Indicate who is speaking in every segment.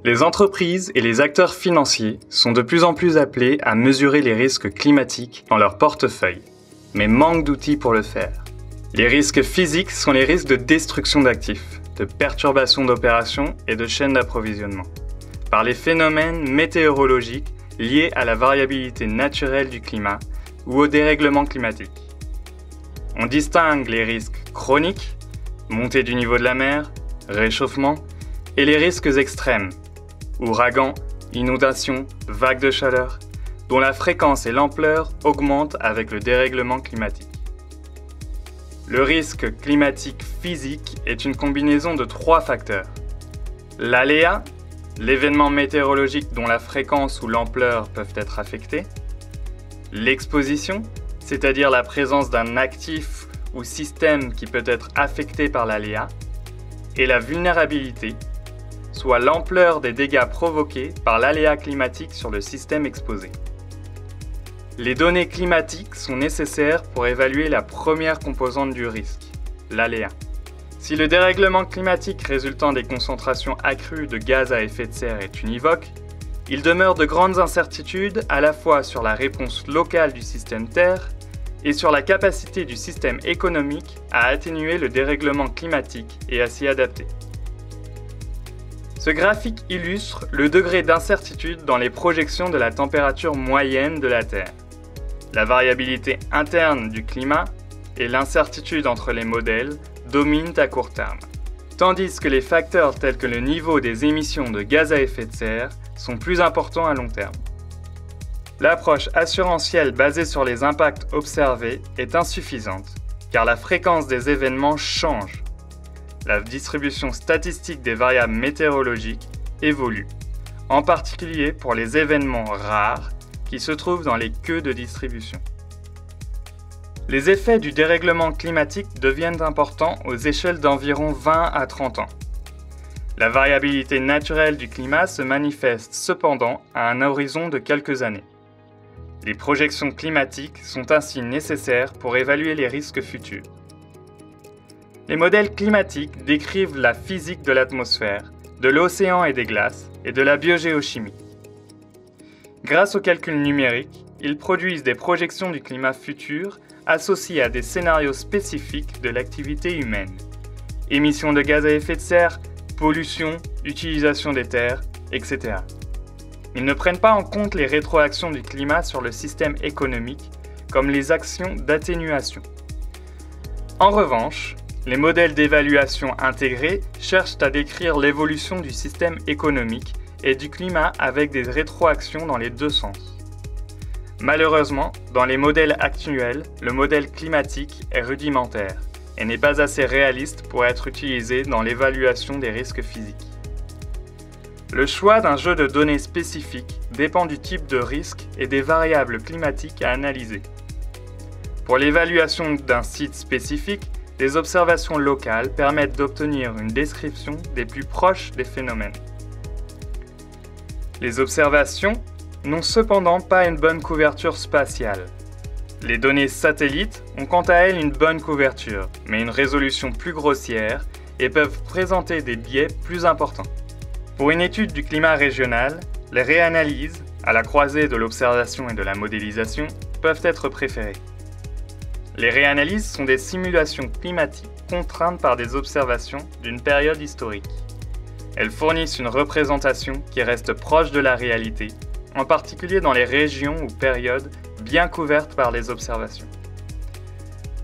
Speaker 1: Les entreprises et les acteurs financiers sont de plus en plus appelés à mesurer les risques climatiques dans leur portefeuille, mais manquent d'outils pour le faire. Les risques physiques sont les risques de destruction d'actifs, de perturbation d'opérations et de chaînes d'approvisionnement, par les phénomènes météorologiques liés à la variabilité naturelle du climat ou au dérèglement climatique. On distingue les risques chroniques, montée du niveau de la mer, réchauffement, et les risques extrêmes, ouragans, inondations, vagues de chaleur, dont la fréquence et l'ampleur augmentent avec le dérèglement climatique. Le risque climatique physique est une combinaison de 3 facteurs. L'aléa, l'événement météorologique dont la fréquence ou l'ampleur peuvent être affectés. L'exposition, c'est-à-dire la présence d'un actif ou système qui peut être affecté par l'aléa. Et la vulnérabilité, soit l'ampleur des dégâts provoqués par l'aléa climatique sur le système exposé. Les données climatiques sont nécessaires pour évaluer la première composante du risque, l'aléa. Si le dérèglement climatique résultant des concentrations accrues de gaz à effet de serre est univoque, il demeure de grandes incertitudes à la fois sur la réponse locale du système Terre et sur la capacité du système économique à atténuer le dérèglement climatique et à s'y adapter. Ce graphique illustre le degré d'incertitude dans les projections de la température moyenne de la Terre, la variabilité interne du climat et l'incertitude entre les modèles dominent à court terme, tandis que les facteurs tels que le niveau des émissions de gaz à effet de serre sont plus importants à long terme. L'approche assurantielle basée sur les impacts observés est insuffisante, car la fréquence des événements change. La distribution statistique des variables météorologiques évolue, en particulier pour les événements rares qui se trouvent dans les queues de distribution. Les effets du dérèglement climatique deviennent importants aux échelles d'environ 20 à 30 ans. La variabilité naturelle du climat se manifeste cependant à un horizon de quelques années. Les projections climatiques sont ainsi nécessaires pour évaluer les risques futurs. Les modèles climatiques décrivent la physique de l'atmosphère, de l'océan et des glaces, et de la biogéochimie. Grâce aux calculs numériques, ils produisent des projections du climat futur associées à des scénarios spécifiques de l'activité humaine. Émissions de gaz à effet de serre, pollution, utilisation des terres, etc. Ils ne prennent pas en compte les rétroactions du climat sur le système économique, comme les actions d'atténuation. En revanche, les modèles d'évaluation intégrés cherchent à décrire l'évolution du système économique et du climat avec des rétroactions dans les deux sens. Malheureusement, dans les modèles actuels, le modèle climatique est rudimentaire et n'est pas assez réaliste pour être utilisé dans l'évaluation des risques physiques. Le choix d'un jeu de données spécifique dépend du type de risque et des variables climatiques à analyser. Pour l'évaluation d'un site spécifique, des observations locales permettent d'obtenir une description des plus proches des phénomènes. Les observations n'ont cependant pas une bonne couverture spatiale. Les données satellites ont quant à elles une bonne couverture, mais une résolution plus grossière et peuvent présenter des biais plus importants. Pour une étude du climat régional, les réanalyses, à la croisée de l'observation et de la modélisation, peuvent être préférées. Les réanalyses sont des simulations climatiques contraintes par des observations d'une période historique. Elles fournissent une représentation qui reste proche de la réalité, en particulier dans les régions ou périodes bien couvertes par les observations.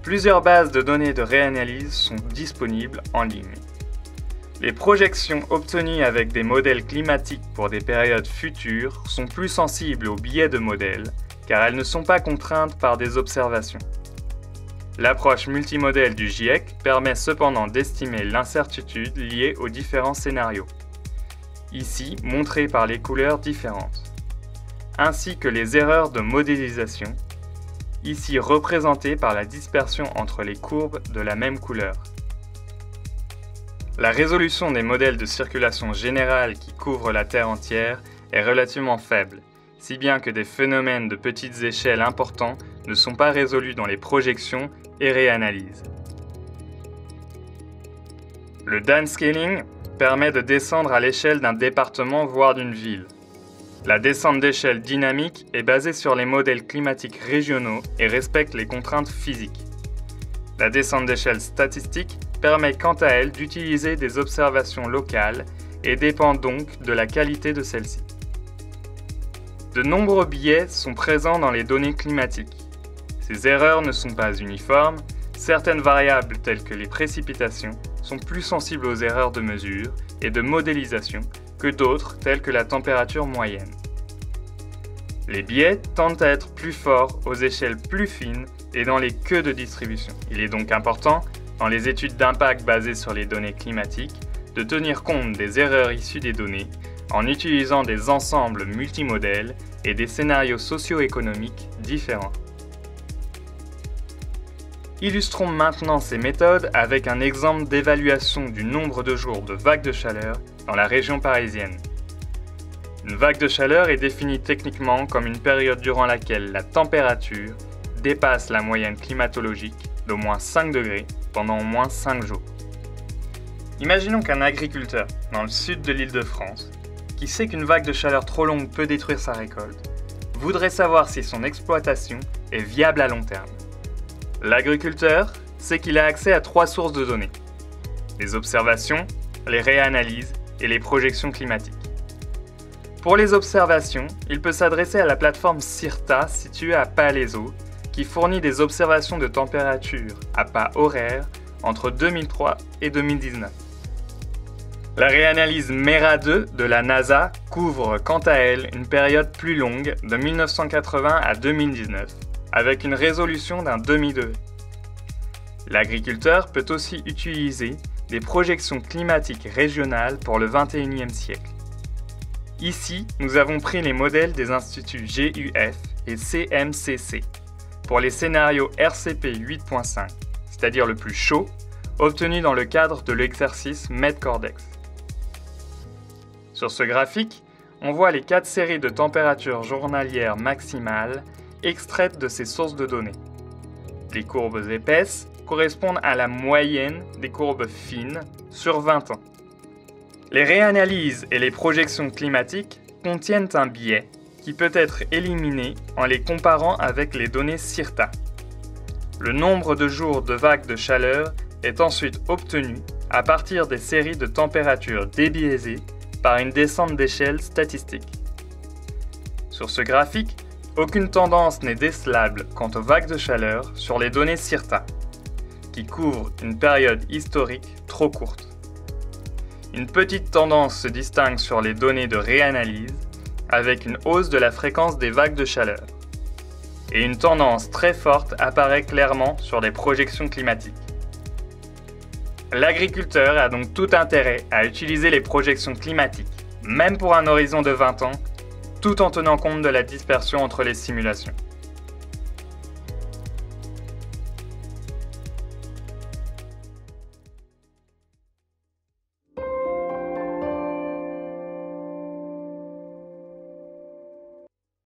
Speaker 1: Plusieurs bases de données de réanalyse sont disponibles en ligne. Les projections obtenues avec des modèles climatiques pour des périodes futures sont plus sensibles aux biais de modèles, car elles ne sont pas contraintes par des observations. L'approche multimodèle du GIEC permet cependant d'estimer l'incertitude liée aux différents scénarios, ici montrée par les couleurs différentes, ainsi que les erreurs de modélisation, ici représentées par la dispersion entre les courbes de la même couleur. La résolution des modèles de circulation générale qui couvrent la Terre entière est relativement faible, si bien que des phénomènes de petites échelles importants ne sont pas résolus dans les projections et réanalyses. Le downscaling permet de descendre à l'échelle d'un département voire d'une ville. La descente d'échelle dynamique est basée sur les modèles climatiques régionaux et respecte les contraintes physiques. La descente d'échelle statistique permet quant à elle d'utiliser des observations locales et dépend donc de la qualité de celles-ci. De nombreux biais sont présents dans les données climatiques. Ces erreurs ne sont pas uniformes, certaines variables telles que les précipitations sont plus sensibles aux erreurs de mesure et de modélisation que d'autres telles que la température moyenne. Les biais tendent à être plus forts aux échelles plus fines et dans les queues de distribution. Il est donc important, dans les études d'impact basées sur les données climatiques, de tenir compte des erreurs issues des données en utilisant des ensembles multimodèles et des scénarios socio-économiques différents. Illustrons maintenant ces méthodes avec un exemple d'évaluation du nombre de jours de vagues de chaleur dans la région parisienne. Une vague de chaleur est définie techniquement comme une période durant laquelle la température dépasse la moyenne climatologique d'au moins 5 degrés pendant au moins 5 jours. Imaginons qu'un agriculteur dans le sud de l'Île-de-France, qui sait qu'une vague de chaleur trop longue peut détruire sa récolte, voudrait savoir si son exploitation est viable à long terme. L'agriculteur sait qu'il a accès à 3 sources de données: les observations, les réanalyses et les projections climatiques. Pour les observations, il peut s'adresser à la plateforme CIRTA située à Palaiseau, qui fournit des observations de température à pas horaires entre 2003 et 2019. La réanalyse MERA-2 de la NASA couvre quant à elle une période plus longue de 1980 à 2019, avec une résolution d'un demi-degré. L'agriculteur peut aussi utiliser des projections climatiques régionales pour le XXIe siècle. Ici, nous avons pris les modèles des instituts GUF et CMCC pour les scénarios RCP 8.5, c'est-à-dire le plus chaud, obtenu dans le cadre de l'exercice MEDCORDEX. Sur ce graphique, on voit les 4 séries de températures journalières maximales extraites de ces sources de données. Les courbes épaisses correspondent à la moyenne des courbes fines sur 20 ans. Les réanalyses et les projections climatiques contiennent un biais qui peut être éliminé en les comparant avec les données CIRTA. Le nombre de jours de vagues de chaleur est ensuite obtenu à partir des séries de températures débiaisées par une descente d'échelle statistique. Sur ce graphique, aucune tendance n'est décelable quant aux vagues de chaleur sur les données CIRTA, qui couvrent une période historique trop courte. Une petite tendance se distingue sur les données de réanalyse, avec une hausse de la fréquence des vagues de chaleur. Et une tendance très forte apparaît clairement sur les projections climatiques. L'agriculteur a donc tout intérêt à utiliser les projections climatiques, même pour un horizon de 20 ans, tout en tenant compte de la dispersion entre les simulations.